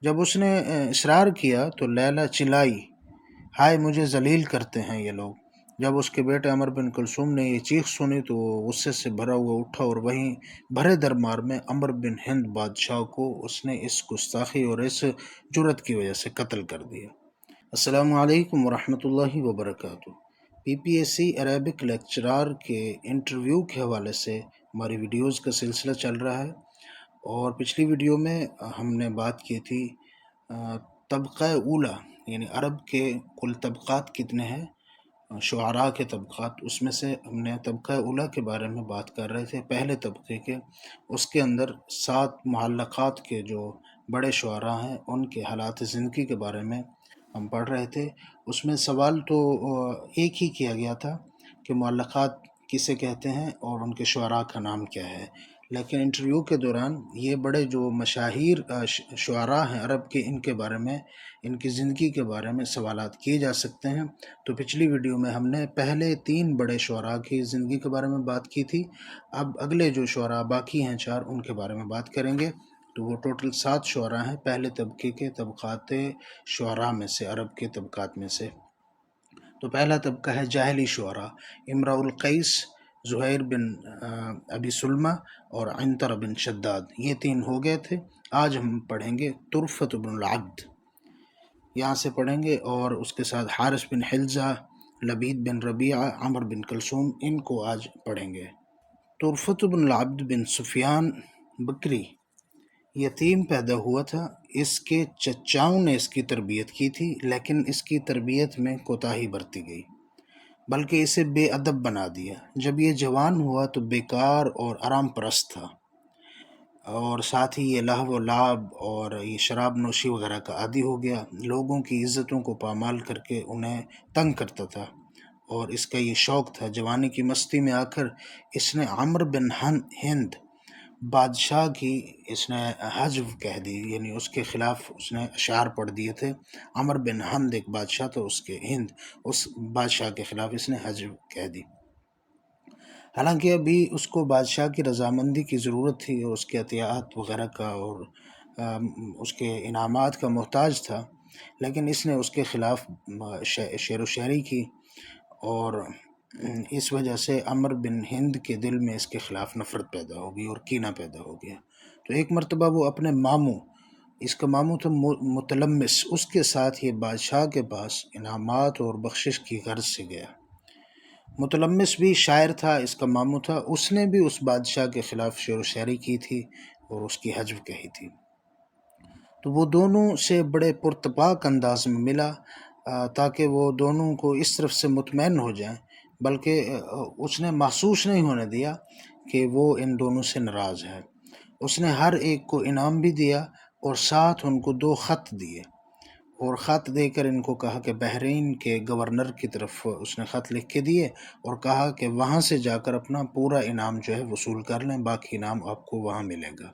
جب اس نے اصرار کیا تو لیلا چلائی، ہائے مجھے ذلیل کرتے ہیں یہ لوگ۔ جب اس کے بیٹے عمر بن کلثوم نے یہ چیخ سنی تو وہ غصے سے بھرا ہوا اٹھا اور وہیں بھرے دربار میں عمر بن ہند بادشاہ کو اس نے اس گستاخی اور اس جرت کی وجہ سے قتل کر دیا۔ السلام علیکم ورحمۃ اللہ وبرکاتہ۔ P P S C Arabic lecturer کے انٹرویو کے حوالے سے ہماری ویڈیوز کا سلسلہ چل رہا ہے، اور پچھلی ویڈیو میں ہم نے بات کی تھی طبقہ اولا، یعنی عرب کے کل طبقات کتنے ہیں، شعراء کے طبقات، اس میں سے ہم نے طبقہ اولا کے بارے میں بات کر رہے تھے، پہلے طبقے کے۔ اس کے اندر 7 معلقات کے جو بڑے شعراء ہیں ان کے حالات زندگی کے بارے میں ہم پڑھ رہے تھے۔ اس میں سوال تو ایک ہی کیا گیا تھا کہ معلقات کسے کہتے ہیں اور ان کے شعراء کا نام کیا ہے، لیکن انٹرویو کے دوران یہ بڑے جو مشاہیر شعراء ہیں عرب کے، ان کے بارے میں، ان کی زندگی کے بارے میں سوالات کیے جا سکتے ہیں۔ تو پچھلی ویڈیو میں ہم نے پہلے 3 بڑے شعراء کی زندگی کے بارے میں بات کی تھی، اب اگلے جو شعراء باقی ہیں 4 ان کے بارے میں بات کریں گے۔ تو وہ ٹوٹل 7 شعراء ہیں پہلے طبقے کے طبقات شعراء میں سے، عرب کے طبقات میں سے۔ تو پہلا طبقہ ہے جاہلی شعراء، امراء القیس، زہیر بن ابی سلمہ اور عنتر بن شداد، یہ 3 ہو گئے تھے۔ آج ہم پڑھیں گے طرفۃ بن العبد، یہاں سے پڑھیں گے، اور اس کے ساتھ حارث بن حلزہ، لبید بن ربیعہ، عمر بن کلثوم، ان کو آج پڑھیں گے۔ طرفۃ بن العبد بن سفیان بکری یتیم پیدا ہوا تھا، اس کے چچاؤں نے اس کی تربیت کی تھی، لیکن اس کی تربیت میں کوتاہی برتی گئی، بلکہ اسے بے ادب بنا دیا۔ جب یہ جوان ہوا تو بیکار اور آرام پرست تھا، اور ساتھ ہی یہ لہو و لعب اور یہ شراب نوشی وغیرہ کا عادی ہو گیا، لوگوں کی عزتوں کو پامال کر کے انہیں تنگ کرتا تھا، اور اس کا یہ شوق تھا۔ جوانی کی مستی میں آ کر اس نے عمر بن ہند بادشاہ کی اس نے حجو کہہ دی، یعنی اس کے خلاف اس نے اشعار پڑھ دیے تھے۔ عمر بن ہند ایک بادشاہ تھا، اس کے ہند، اس بادشاہ کے خلاف اس نے حجو کہہ دی۔ حالانکہ ابھی اس کو بادشاہ کی رضامندی کی ضرورت تھی اور اس کے عطیات وغیرہ کا اور اس کے انعامات کا محتاج تھا، لیکن اس نے اس کے خلاف شعر و شاعری کی، اور اس وجہ سے عمر بن ہند کے دل میں اس کے خلاف نفرت پیدا ہو گئی اور کینہ پیدا ہو گیا۔ تو ایک مرتبہ وہ اپنے ماموں، اس کا ماموں تھا متلمس، اس کے ساتھ یہ بادشاہ کے پاس انعامات اور بخشش کی غرض سے گیا۔ متلمس بھی شاعر تھا، اس کا ماموں تھا، اس نے بھی اس بادشاہ کے خلاف شعر و شاعری کی تھی اور اس کی حجو کہی تھی۔ تو وہ دونوں سے بڑے پرتپاک انداز میں ملا تاکہ وہ دونوں کو اس طرف سے مطمئن ہو جائیں، بلکہ اس نے محسوس نہیں ہونے دیا کہ وہ ان دونوں سے ناراض ہے۔ اس نے ہر ایک کو انعام بھی دیا اور ساتھ ان کو 2 خط دیے، اور خط دے کر ان کو کہا کہ بحرین کے گورنر کی طرف اس نے خط لکھ کے دیے اور کہا کہ وہاں سے جا کر اپنا پورا انعام جو ہے وصول کر لیں، باقی انعام آپ کو وہاں ملے گا۔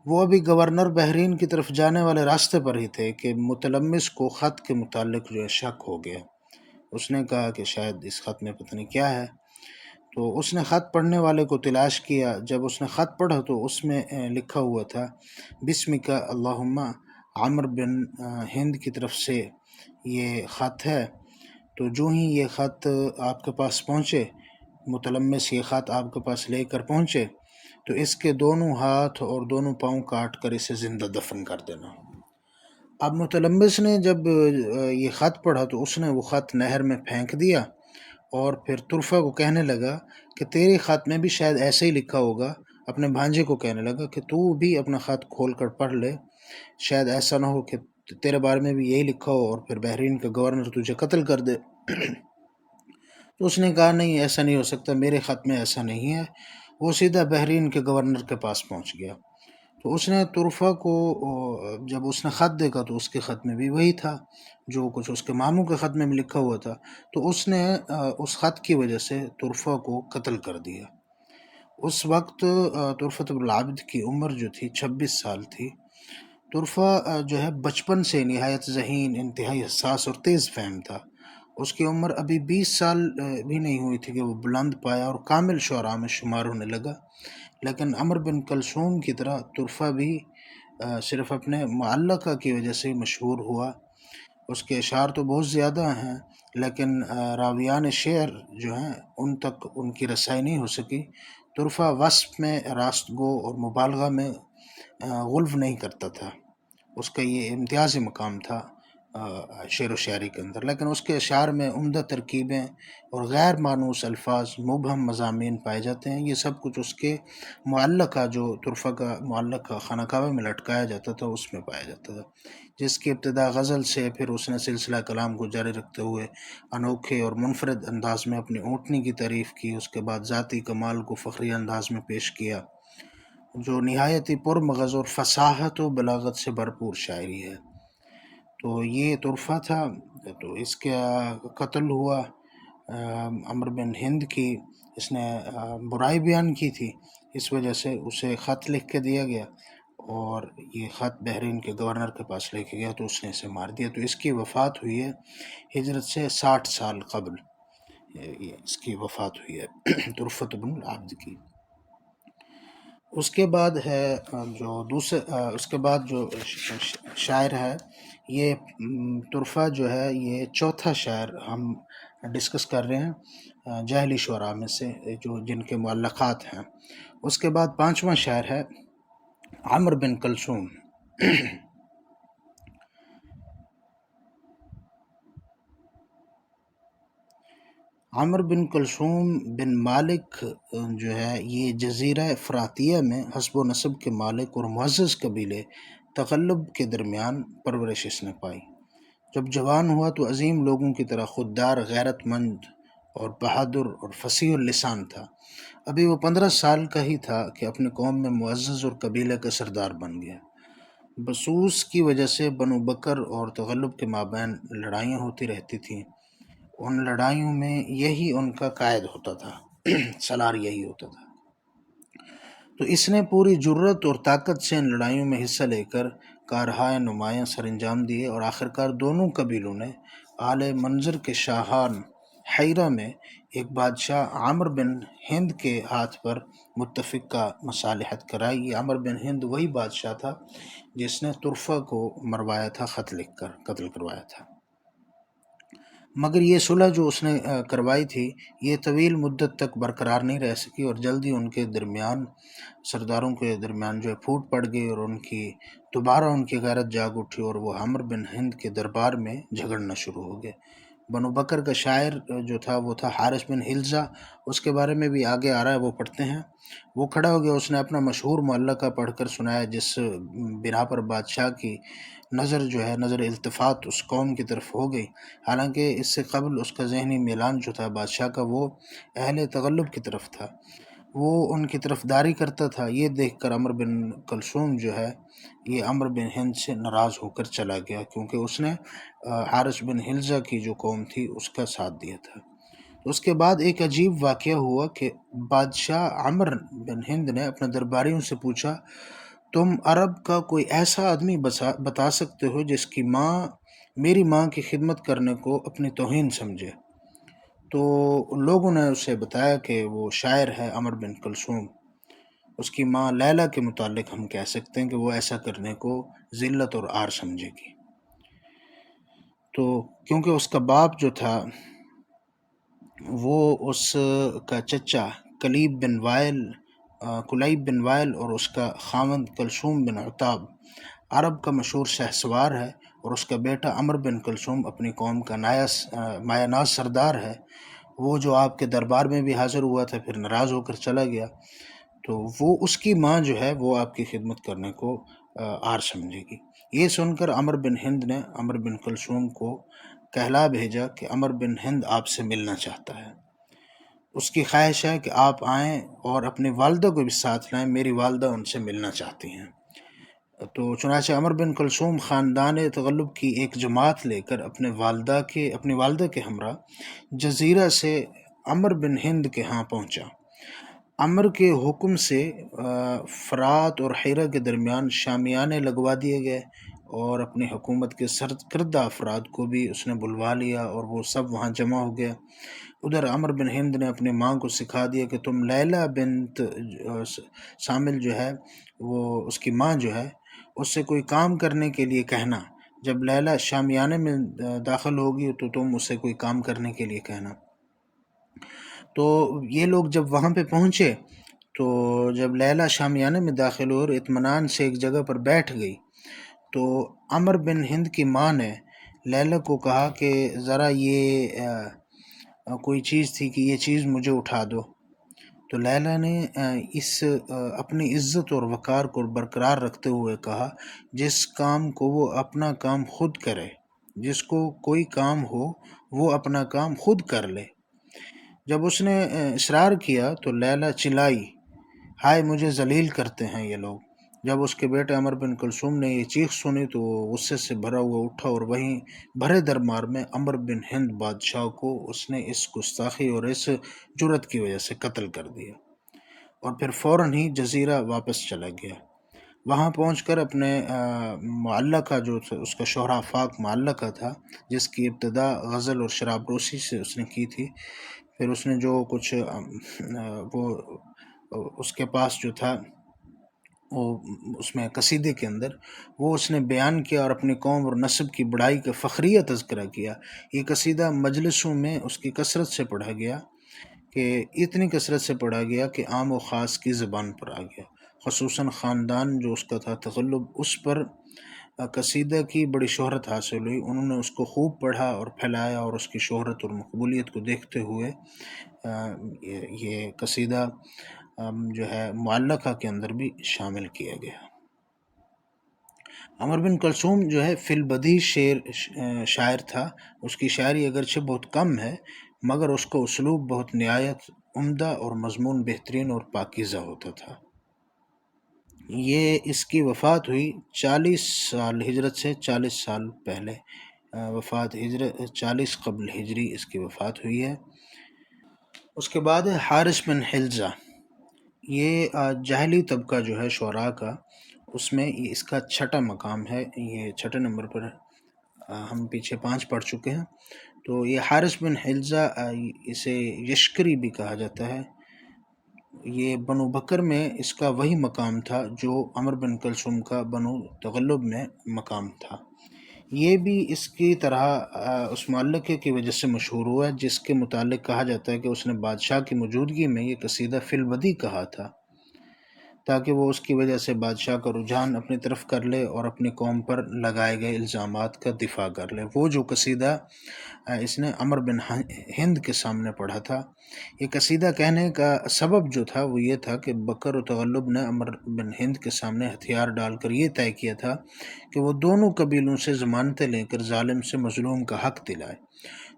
وہ ابھی گورنر بحرین کی طرف جانے والے راستے پر ہی تھے کہ متلمس کو خط کے متعلق جو ہے شک ہو گیا۔ اس نے کہا کہ شاید اس خط میں پتہ نہیں کیا ہے، تو اس نے خط پڑھنے والے کو تلاش کیا۔ جب اس نے خط پڑھا تو اس میں لکھا ہوا تھا بسمک اللہم، عمر بن ہند کی طرف سے یہ خط ہے۔ تو جو ہی یہ خط آپ کے پاس پہنچے، متلمس یہ خط آپ کے پاس لے کر پہنچے، تو اس کے دونوں ہاتھ اور دونوں پاؤں کاٹ کر اسے زندہ دفن کر دینا۔ اب متلمس نے جب یہ خط پڑھا تو اس نے وہ خط نہر میں پھینک دیا، اور پھر طرفہ کو کہنے لگا کہ تیرے خط میں بھی شاید ایسے ہی لکھا ہوگا۔ اپنے بھانجے کو کہنے لگا کہ تو بھی اپنا خط کھول کر پڑھ لے، شاید ایسا نہ ہو کہ تیرے بارے میں بھی یہی لکھا ہو اور پھر بحرین کا گورنر تجھے قتل کر دے۔ تو اس نے کہا نہیں، ایسا نہیں ہو سکتا، میرے خط میں ایسا نہیں ہے۔ وہ سیدھا بحرین کے گورنر کے پاس پہنچ گیا۔ تو اس نے طرفہ کو جب اس نے خط دیکھا تو اس کے خط میں بھی وہی تھا جو کچھ اس کے ماموں کے خط میں بھی لکھا ہوا تھا، تو اس نے اس خط کی وجہ سے طرفہ کو قتل کر دیا۔ اس وقت طرفۃ بن العبد کی عمر جو تھی 26 سال تھی۔ طرفہ جو ہے بچپن سے نہایت ذہین، انتہائی حساس اور تیز فہم تھا۔ اس کی عمر ابھی 20 سال بھی نہیں ہوئی تھی کہ وہ بلند پایا اور کامل شعراء میں شمار ہونے لگا۔ لیکن عمر بن کلثوم کی طرح طرفہ بھی صرف اپنے معلقہ کی وجہ سے مشہور ہوا۔ اس کے اشعار تو بہت زیادہ ہیں، لیکن راویان شعر جو ہیں ان تک ان کی رسائی نہیں ہو سکی۔ طرفہ وصف میں راست گو اور مبالغہ میں غلو نہیں کرتا تھا، اس کا یہ امتیازی مقام تھا شعر و شاعری کے اندر، لیکن اس کے اشعار میں عمدہ ترکیبیں اور غیر مانوس الفاظ، مبہم مضامین پائے جاتے ہیں۔ یہ سب کچھ اس کے معلقہ، جو طرفہ کا معلقہ خانہ کعبہ میں لٹکایا جاتا تھا، اس میں پایا جاتا تھا، جس کی ابتدا غزل سے، پھر اس نے سلسلہ کلام کو جاری رکھتے ہوئے انوکھے اور منفرد انداز میں اپنی اونٹنی کی تعریف کی، اس کے بعد ذاتی کمال کو فخری انداز میں پیش کیا، جو نہایت ہی پرمغز اور فصاحت و بلاغت سے بھرپور شاعری ہے۔ تو یہ طرفہ تھا۔ تو اس کا قتل ہوا عمرو بن ہند کی، اس نے برائی بیان کی تھی، اس وجہ سے اسے خط لکھ کے دیا گیا، اور یہ خط بحرین کے گورنر کے پاس لے کے گیا تو اس نے اسے مار دیا۔ تو اس کی وفات ہوئی ہے ہجرت سے 60 سال قبل، اس کی وفات ہوئی ہے طرفت بن العبد کی۔ اس کے بعد ہے جو دوسرے اس کے بعد جو شاعر ہے، یہ طرفہ جو ہے یہ چوتھا شاعر ہم ڈسکس کر رہے ہیں جاہلی شعراء میں سے، جو جن کے معلقات ہیں۔ اس کے بعد پانچواں شاعر ہے عمرو بن کلثوم۔ عمرو بن کلثوم بن مالک جو ہے یہ جزیرہ فراتیہ میں حسب و نسب کے مالک اور معزز قبیلے تغلب کے درمیان پرورش اس نے پائی۔ جب جوان ہوا تو عظیم لوگوں کی طرح خوددار، غیرت مند اور بہادر اور فصیح اللسان تھا۔ ابھی وہ 15 سال کا ہی تھا کہ اپنی قوم میں معزز اور قبیلے کا سردار بن گیا۔ بسوس کی وجہ سے بنو بکر اور تغلب کے مابین لڑائیاں ہوتی رہتی تھیں۔ ان لڑائیوں میں یہی ان کا قائد ہوتا تھا، سالار یہی ہوتا تھا۔ تو اس نے پوری جرت اور طاقت سے ان لڑائیوں میں حصہ لے کر کارہائے نمایاں سر انجام دیے، اور آخرکار دونوں قبیلوں نے اعلی منظر کے شاہان حیرہ میں ایک بادشاہ عمرو بن ہند کے ہاتھ پر متفقہ مصالحت کرائی۔ یہ عمرو بن ہند وہی بادشاہ تھا جس نے طرفہ کو مروایا تھا، خط لکھ کر قتل کروایا تھا۔ مگر یہ صلح جو اس نے کروائی تھی، یہ طویل مدت تک برقرار نہیں رہ سکی، اور جلدی ان کے درمیان، سرداروں کے درمیان جو ہے پھوٹ پڑ گئی، اور دوبارہ ان کی غیرت جاگ اٹھی، اور وہ عمرو بن ہند کے دربار میں جھگڑنا شروع ہو گئے۔ بنو بکر کا شاعر جو تھا وہ تھا حارث بن حلزہ، اس کے بارے میں بھی آگے آ رہا ہے، وہ پڑھتے ہیں۔ وہ کھڑا ہو گیا، اس نے اپنا مشہور معلقہ پڑھ کر سنایا، جس بنا پر بادشاہ کی نظر جو ہے، نظر التفات اس قوم کی طرف ہو گئی۔ حالانکہ اس سے قبل اس کا ذہنی میلان جو تھا بادشاہ کا، وہ اہل تغلب کی طرف تھا، وہ ان کی طرف داری کرتا تھا۔ یہ دیکھ کر عمرو بن کلثوم جو ہے یہ عمرو بن ہند سے ناراض ہو کر چلا گیا، کیونکہ اس نے حارث بن حلزہ کی جو قوم تھی اس کا ساتھ دیا تھا۔ اس کے بعد ایک عجیب واقعہ ہوا کہ بادشاہ عمرو بن ہند نے اپنے درباریوں سے پوچھا، تم عرب کا کوئی ایسا آدمی بتا سکتے ہو جس کی ماں میری ماں کی خدمت کرنے کو اپنی توہین سمجھے؟ تو لوگوں نے اسے بتایا کہ وہ شاعر ہے عمرو بن کلثوم، اس کی ماں لیلا کے متعلق ہم کہہ سکتے ہیں کہ وہ ایسا کرنے کو ذلت اور عار سمجھے گی۔ تو کیونکہ اس کا باپ جو تھا وہ اس کا چچا کلیب بن وائل اور اس کا خاوند کلثوم بن عتاب عرب کا مشہور شہسوار ہے، اور اس کا بیٹا عمرو بن کلثوم اپنی قوم کا مایہ ناز سردار ہے۔ وہ جو آپ کے دربار میں بھی حاضر ہوا تھا، پھر ناراض ہو کر چلا گیا، تو وہ اس کی ماں جو ہے وہ آپ کی خدمت کرنے کو عار سمجھے گی۔ یہ سن کر عمرو بن ہند نے عمرو بن کلثوم کو کہلا بھیجا کہ عمرو بن ہند آپ سے ملنا چاہتا ہے، اس کی خواہش ہے کہ آپ آئیں اور اپنی والدہ کو بھی ساتھ لائیں، میری والدہ ان سے ملنا چاہتی ہیں۔ تو چنانچہ عمرو بن کلثوم خاندان تغلب کی ایک جماعت لے کر اپنی والدہ کے ہمراہ جزیرہ سے عمرو بن ہند کے ہاں پہنچا۔ عمرو کے حکم سے فرات اور حیرہ کے درمیان شامیانے لگوا دیے گئے، اور اپنی حکومت کے سرکردہ افراد کو بھی اس نے بلوا لیا، اور وہ سب وہاں جمع ہو گئے۔ ادھر عمرو بن ہند نے اپنی ماں کو سکھا دیا کہ تم لیلا بنت سامل جو ہے، وہ اس کی ماں جو ہے اس سے کوئی کام کرنے کے لیے کہنا، جب لیلا شامیانے میں داخل ہوگی تو تم اس سے کوئی کام کرنے کے لیے کہنا۔ تو یہ لوگ جب وہاں پہ پہنچے تو جب لیلا شامیانے میں داخل ہوئی اور اطمینان سے ایک جگہ پر بیٹھ گئی تو عمر بن ہند کی ماں نے لیلا کو کہا کہ ذرا یہ کوئی چیز تھی کہ یہ چیز مجھے اٹھا دو۔ تو لیلا نے اس اپنی عزت اور وقار کو برقرار رکھتے ہوئے کہا، جس کام کو وہ اپنا کام خود کرے، جس کو کوئی کام ہو وہ اپنا کام خود کر لے۔ جب اس نے اصرار کیا تو لیلا چلائی، ہائے مجھے ذلیل کرتے ہیں یہ لوگ۔ جب اس کے بیٹے عمر بن کلثوم نے یہ چیخ سنی تو وہ غصے سے بھرا ہوا اٹھا اور وہیں بھرے دربار میں عمر بن ہند بادشاہ کو اس نے اس گستاخی اور اس جرت کی وجہ سے قتل کر دیا، اور پھر فوراً ہی جزیرہ واپس چلا گیا۔ وہاں پہنچ کر اپنے معلقہ جو اس کا شہرہ فاق معلقہ تھا، جس کی ابتدا غزل اور شراب نوشی سے اس نے کی تھی، پھر اس نے جو کچھ وہ اس کے پاس جو تھا وہ اس میں قصیدے کے اندر وہ اس نے بیان کیا اور اپنی قوم اور نسب کی بڑائی کا فخریہ تذکرہ کیا۔ یہ قصیدہ مجلسوں میں اس کی کثرت سے پڑھا گیا، کہ اتنی کثرت سے پڑھا گیا کہ عام و خاص کی زبان پر آ گیا، خصوصاً خاندان جو اس کا تھا تغلب، اس پر قصیدہ کی بڑی شہرت حاصل ہوئی۔ انہوں نے اس کو خوب پڑھا اور پھیلایا، اور اس کی شہرت اور مقبولیت کو دیکھتے ہوئے یہ قصیدہ جو ہے معلقہ کے اندر بھی شامل کیا گیا۔ عمر بن کلثوم جو ہے فی البدیہہ شاعر تھا۔ اس کی شاعری اگرچہ بہت کم ہے، مگر اس کا اسلوب بہت نہایت عمدہ اور مضمون بہترین اور پاکیزہ ہوتا تھا۔ یہ اس کی وفات ہوئی 40 سال ہجرت سے 40 سال پہلے، وفات ہجرت 40 قبل ہجری اس کی وفات ہوئی ہے۔ اس کے بعد ہے حارث بن حلزہ۔ یہ جاہلی طبقہ جو ہے شعراء کا، اس میں اس کا چھٹا مقام ہے، یہ چھٹے نمبر پر ہم پیچھے 5 پڑھ چکے ہیں۔ تو یہ حارث بن حلزہ، اسے یشکری بھی کہا جاتا ہے۔ یہ بنو بکر میں اس کا وہی مقام تھا جو عمر بن کلثوم کا بنو تغلب میں مقام تھا۔ یہ بھی اس کی طرح اس معلقے کی وجہ سے مشہور ہوا ہے، جس کے متعلق کہا جاتا ہے کہ اس نے بادشاہ کی موجودگی میں یہ قصیدہ فی البدیہہ کہا تھا، تاکہ وہ اس کی وجہ سے بادشاہ کا رجحان اپنی طرف کر لے اور اپنی قوم پر لگائے گئے الزامات کا دفاع کر لے۔ وہ جو قصیدہ اس نے عمر بن ہند کے سامنے پڑھا تھا، یہ قصیدہ کہنے کا سبب جو تھا وہ یہ تھا کہ بکر و تغلب نے عمر بن ہند کے سامنے ہتھیار ڈال کر یہ طے کیا تھا کہ وہ دونوں قبیلوں سے ضمانتیں لے کر ظالم سے مظلوم کا حق دلائے۔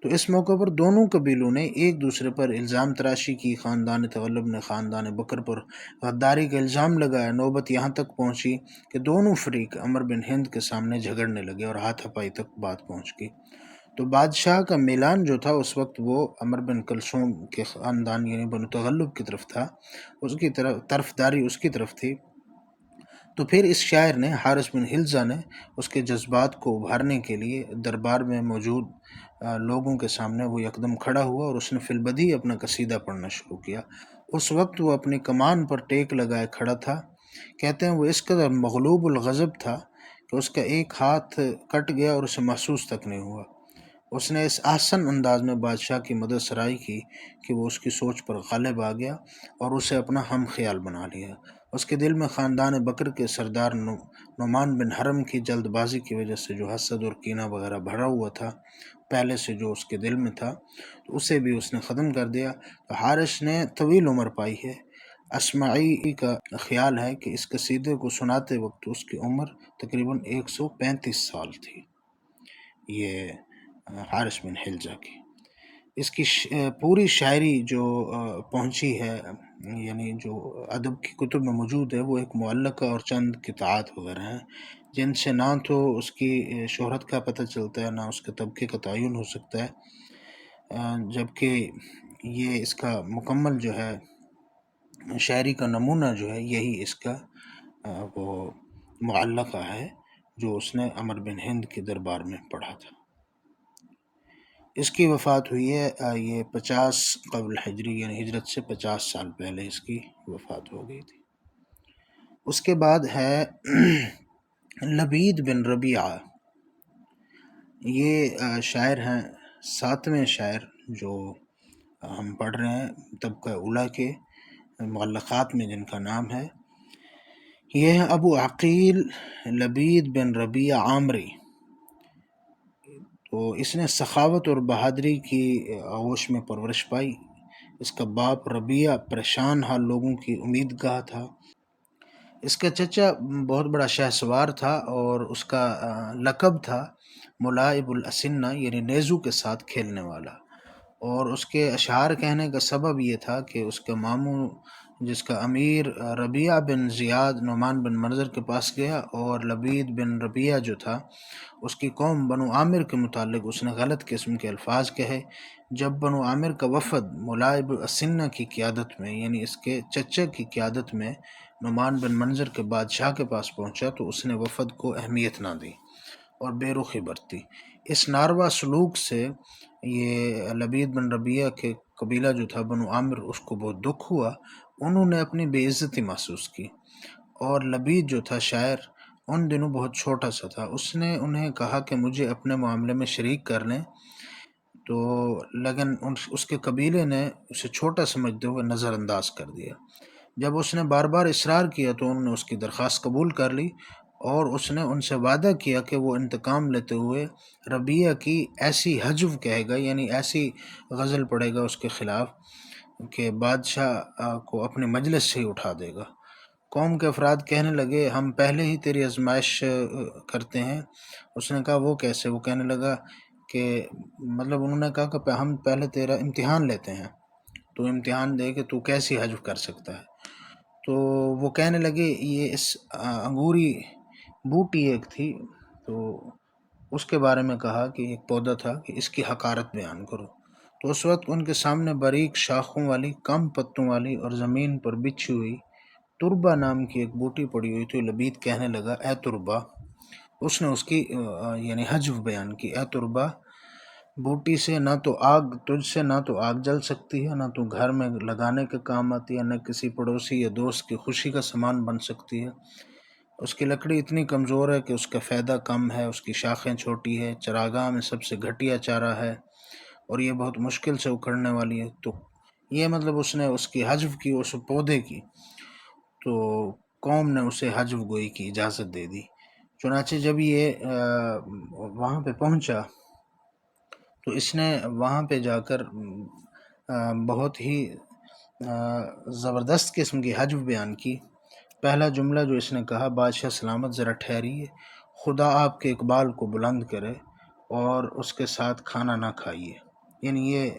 تو اس موقع پر دونوں قبیلوں نے ایک دوسرے پر الزام تراشی کی۔ خاندان تغلب نے خاندان بکر پر غداری کا الزام لگایا۔ نوبت یہاں تک پہنچی کہ دونوں فریق عمر بن ہند کے سامنے جھگڑنے لگے اور ہاتھا پائی تک بات پہنچ گئی۔ تو بادشاہ کا میلان جو تھا اس وقت وہ عمر بن کلثوم کے خاندان یعنی بنو تغلب کی طرف تھا، اس کی طرفداری اس کی طرف تھی۔ تو پھر اس شاعر نے، حارث بن حلزہ نے، اس کے جذبات کو ابھارنے کے لیے دربار میں موجود لوگوں کے سامنے وہ یکدم کھڑا ہوا اور اس نے فی البدیہہ اپنا قصیدہ پڑھنا شروع کیا۔ اس وقت وہ اپنی کمان پر ٹیک لگائے کھڑا تھا۔ کہتے ہیں وہ اس قدر مغلوب الغضب تھا کہ اس کا ایک ہاتھ کٹ گیا اور اسے محسوس تک نہیں ہوا۔ اس نے اس احسن انداز میں بادشاہ کی مدد سرائی کی کہ وہ اس کی سوچ پر غالب آ گیا اور اسے اپنا ہم خیال بنا لیا۔ اس کے دل میں خاندان بکر کے سردار نعمان بن حرم کی جلد بازی کی وجہ سے جو حسد اور کینہ وغیرہ بھرا ہوا تھا پہلے سے جو اس کے دل میں تھا، تو اسے بھی اس نے ختم کر دیا۔ تو حارث نے طویل عمر پائی ہے۔ اسماعی کا خیال ہے کہ اس قصیدے کو سناتے وقت اس کی عمر تقریباً 135 سال تھی، یہ حارث بن حلزہ کی۔ اس کی پوری شاعری جو پہنچی ہے، یعنی جو ادب کی کتب میں موجود ہے، وہ ایک معلقہ اور چند قطعات وغیرہ ہیں، جن سے نہ تو اس کی شہرت کا پتہ چلتا ہے، نہ اس کے طبقے کا تعین ہو سکتا ہے، جبکہ یہ اس کا مکمل جو ہے شاعری کا نمونہ جو ہے یہی اس کا وہ معلقہ ہے جو اس نے عمر بن ہند کے دربار میں پڑھا تھا۔ اس کی وفات ہوئی ہے یہ 50 قبل ہجری، یعنی ہجرت سے 50 سال پہلے اس کی وفات ہو گئی تھی۔ اس کے بعد ہے لبید بن ربیعہ یہ شاعر ہیں، ساتویں شاعر جو ہم پڑھ رہے ہیں طبقہ اولیٰ کے معلقات میں جن کا نام ہے. یہ ہیں ابو عقیل لبید بن ربیعہ عامری. تو اس نے سخاوت اور بہادری کی آغوش میں پرورش پائی. اس کا باپ ربیعہ پریشان حال لوگوں کی امیدگاہ تھا. اس کا چچا بہت بڑا شاہ سوار تھا اور اس کا لقب تھا ملاعب الاسنہ، یعنی نیزو کے ساتھ کھیلنے والا. اور اس کے اشعار کہنے کا سبب یہ تھا کہ اس کا ماموں جس کا امیر ربیعہ بن زیاد نعمان بن منظر کے پاس گیا، اور لبید بن ربیعہ جو تھا اس کی قوم بنو عامر کے متعلق اس نے غلط قسم کے الفاظ کہے. جب بنو عامر کا وفد ملاعب الاسنہ کی قیادت میں، یعنی اس کے چچا کی قیادت میں، نعمان بن منظر کے بادشاہ کے پاس پہنچا تو اس نے وفد کو اہمیت نہ دی اور بے رخی برتی. اس ناروا سلوک سے یہ لبید بن ربیعہ کے قبیلہ جو تھا بنو عامر، اس کو بہت دکھ ہوا. انہوں نے اپنی بے عزتی محسوس کی. اور لبید جو تھا شاعر ان دنوں بہت چھوٹا سا تھا. اس نے انہیں کہا کہ مجھے اپنے معاملے میں شریک کر لیں، تو لیکن اس کے قبیلے نے اسے چھوٹا سمجھتے ہوئے نظر انداز کر دیا. جب اس نے بار بار اصرار کیا تو انہوں نے اس کی درخواست قبول کر لی، اور اس نے ان سے وعدہ کیا کہ وہ انتقام لیتے ہوئے ربیعہ کی ایسی حجو کہے گا، یعنی ایسی غزل پڑھے گا اس کے خلاف کہ بادشاہ کو اپنے مجلس سے ہی اٹھا دے گا. قوم کے افراد کہنے لگے ہم پہلے ہی تیری آزمائش کرتے ہیں. اس نے کہا وہ کیسے؟ وہ کہنے لگا کہ مطلب انہوں نے کہا کہ ہم پہلے تیرا امتحان لیتے ہیں، تو امتحان دے کہ تو کیسی حجو کر سکتا ہے. تو وہ کہنے لگے یہ اس انگوری بوٹی ایک تھی، تو اس کے بارے میں کہا کہ ایک پودا تھا کہ اس کی حقارت بیان کرو. تو اس وقت ان کے سامنے باریک شاخوں والی، کم پتوں والی اور زمین پر بچھی ہوئی تربا نام کی ایک بوٹی پڑی ہوئی تھی. لبید کہنے لگا اے تربا، اس نے اس کی یعنی حجو بیان کی، اے تربا، بوٹی سے نہ تو آگ تجھ سے نہ تو آگ جل سکتی ہے، نہ تو گھر میں لگانے کے کام آتی ہے، نہ کسی پڑوسی یا دوست کی خوشی کا سامان بن سکتی ہے. اس کی لکڑی اتنی کمزور ہے کہ اس کا فائدہ کم ہے، اس کی شاخیں چھوٹی ہے، چراگاہ میں سب سے گھٹیا چارہ ہے، اور یہ بہت مشکل سے اکھڑنے والی ہے. تو یہ مطلب اس نے اس کی حجو کی، اس پودے کی. تو قوم نے اسے حجو گوئی کی اجازت دے دی. چنانچہ جب یہ وہاں پہ پہنچا تو اس نے وہاں پہ جا کر بہت ہی زبردست قسم کی حجو بیان کی. پہلا جملہ جو اس نے کہا، بادشاہ سلامت ذرا ٹھہریے، خدا آپ کے اقبال کو بلند کرے اور اس کے ساتھ کھانا نہ کھائیے. یعنی یہ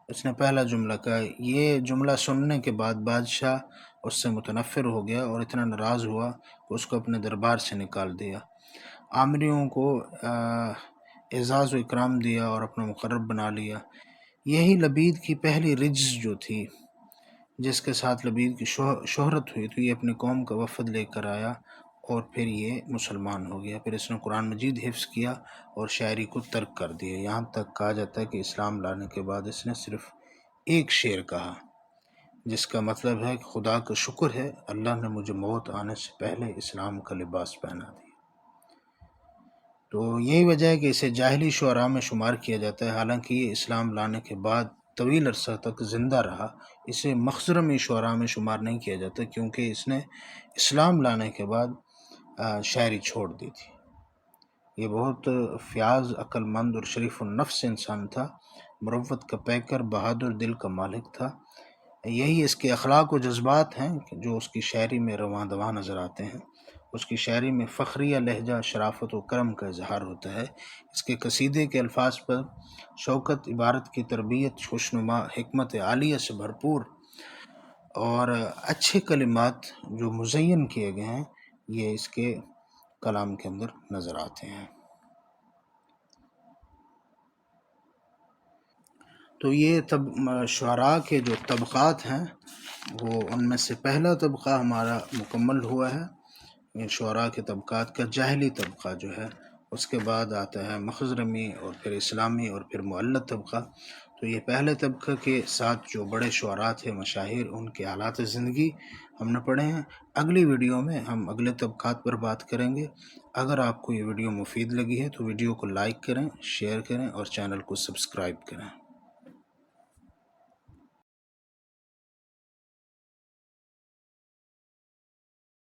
اس نے پہلا جملہ کہا. یہ جملہ سننے کے بعد بادشاہ اس سے متنفر ہو گیا اور اتنا ناراض ہوا کہ اس کو اپنے دربار سے نکال دیا. عامریوں کو اعزاز و اکرام دیا اور اپنا مقرب بنا لیا. یہی لبید کی پہلی رجز جو تھی جس کے ساتھ لبید کی شہرت ہوئی. تو یہ اپنی قوم کا وفد لے کر آیا اور پھر یہ مسلمان ہو گیا. پھر اس نے قرآن مجید حفظ کیا اور شاعری کو ترک کر دیا. یہاں تک کہا جاتا ہے کہ اسلام لانے کے بعد اس نے صرف ایک شعر کہا جس کا مطلب ہے کہ خدا کا شکر ہے اللہ نے مجھے موت آنے سے پہلے اسلام کا لباس پہنا دیا. تو یہی وجہ ہے کہ اسے جاہلی شعراء میں شمار کیا جاتا ہے، حالانکہ یہ اسلام لانے کے بعد طویل عرصہ تک زندہ رہا. اسے مخزرمی شعراء میں شمار نہیں کیا جاتا کیونکہ اس نے اسلام لانے کے بعد شاعری چھوڑ دی تھی. یہ بہت فیاض، عقل مند اور شریف النفس انسان تھا. مروت کا پیکر، بہادر دل کا مالک تھا. یہی اس کے اخلاق و جذبات ہیں جو اس کی شاعری میں رواں دواں نظر آتے ہیں. اس کی شاعری میں فخریہ لہجہ، شرافت و کرم کا اظہار ہوتا ہے. اس کے قصیدے کے الفاظ پر شوکت، عبارت کی تربیت، خوشنما، حکمت عالیہ سے بھرپور اور اچھے کلمات جو مزین کیے گئے ہیں یہ اس کے کلام کے اندر نظر آتے ہیں. تو یہ شعراء کے جو طبقات ہیں وہ ان میں سے پہلا طبقہ ہمارا مکمل ہوا ہے. شعراء کے طبقات کا جاہلی طبقہ جو ہے اس کے بعد آتا ہے مخزرمی اور پھر اسلامی اور پھر معلّق طبقہ۔ تو یہ پہلے طبقہ کے ساتھ جو بڑے شعراء تھے، مشاہیر، ان کے حالات زندگی ہم نے پڑھے ہیں۔ اگلی ویڈیو میں ہم اگلے طبقات پر بات کریں گے۔ اگر آپ کو یہ ویڈیو مفید لگی ہے تو ویڈیو کو لائک کریں، شیئر کریں اور چینل کو سبسکرائب کریں۔